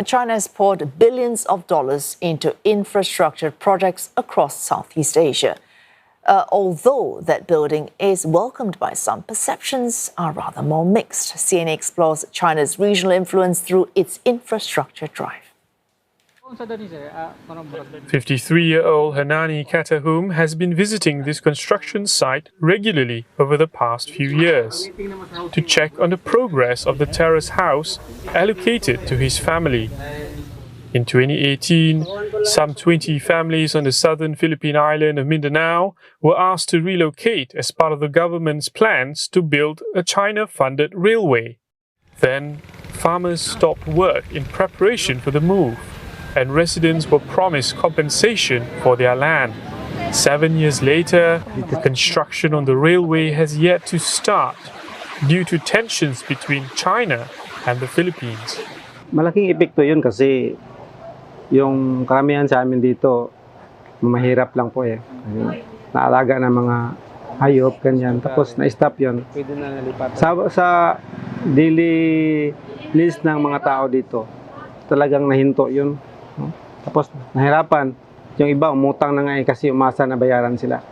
China has poured billions of dollars into infrastructure projects across Southeast Asia. Although that building is welcomed by some, perceptions are rather more mixed. CNN explores China's regional influence through its infrastructure drive. 53-year-old Hanani Katahum has been visiting this construction site regularly over the past few years to check on the progress of the terrace house allocated to his family. In 2018, some 20 families on the southern Philippine island of Mindanao were asked to relocate as part of the government's plans to build a China-funded railway. Then, farmers stopped work in preparation for the move, and residents were promised compensation for their land. 7 years later, the construction on the railway has yet to start due to tensions between China and the Philippines. Malaking epekto yun kasi yung karamihan sa amin dito, mahirap lang po eh. Naalaga ng mga hayop, ganyan. Tapos na-stop yun. Sa daily list ng mga tao dito, talagang nahinto yun. Tapos nahirapan. Yung iba umutang na nga eh kasi umasa na bayaran sila.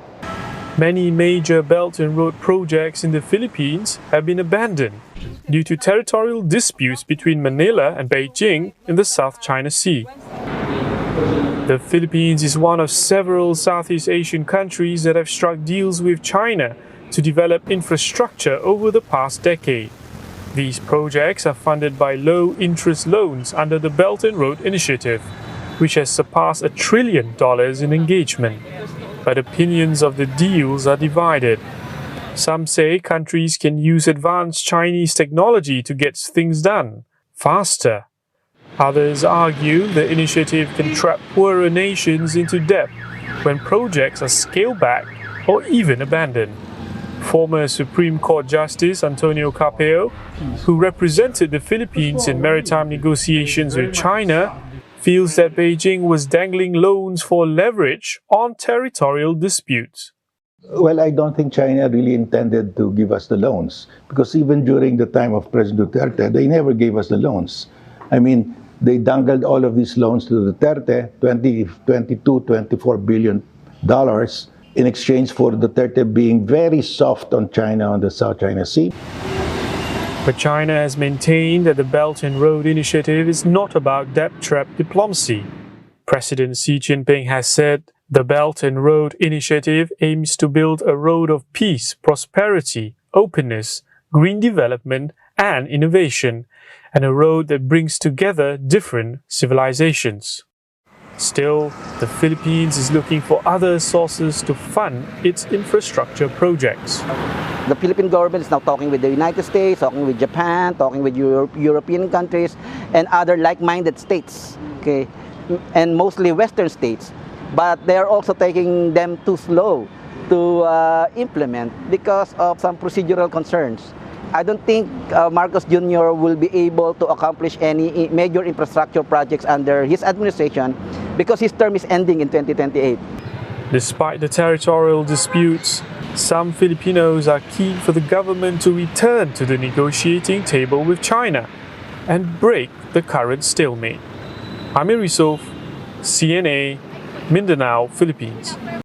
Many major Belt and Road projects in the Philippines have been abandoned due to territorial disputes between Manila and Beijing in the South China Sea. The Philippines is one of several Southeast Asian countries that have struck deals with China to develop infrastructure over the past decade. These projects are funded by low-interest loans under the Belt and Road Initiative, which has surpassed $1 trillion in engagement. But opinions of the deals are divided. Some say countries can use advanced Chinese technology to get things done faster. Others argue the initiative can trap poorer nations into debt when projects are scaled back or even abandoned. Former Supreme Court Justice Antonio Carpio, who represented the Philippines in maritime negotiations with China, feels that Beijing was dangling loans for leverage on territorial disputes. Well, I don't think China really intended to give us the loans, because even during the time of President Duterte, they never gave us the loans. I mean, they dangled all of these loans to Duterte, $24 billion, in exchange for Duterte being very soft on China on the South China Sea. But China has maintained that the Belt and Road Initiative is not about debt trap diplomacy. President Xi Jinping has said the Belt and Road Initiative aims to build a road of peace, prosperity, openness, green development, and innovation, and a road that brings together different civilizations. Still, the Philippines is looking for other sources to fund its infrastructure projects. The Philippine government is now talking with the United States, talking with Japan, talking with European countries, and other like-minded states, okay, and mostly Western states. But they are also taking them too slow to implement because of some procedural concerns. I don't think Marcos Jr. will be able to accomplish any major infrastructure projects under his administration because his term is ending in 2028. Despite the territorial disputes, some Filipinos are keen for the government to return to the negotiating table with China and break the current stalemate. Amir Yusof, CNA, Mindanao, Philippines.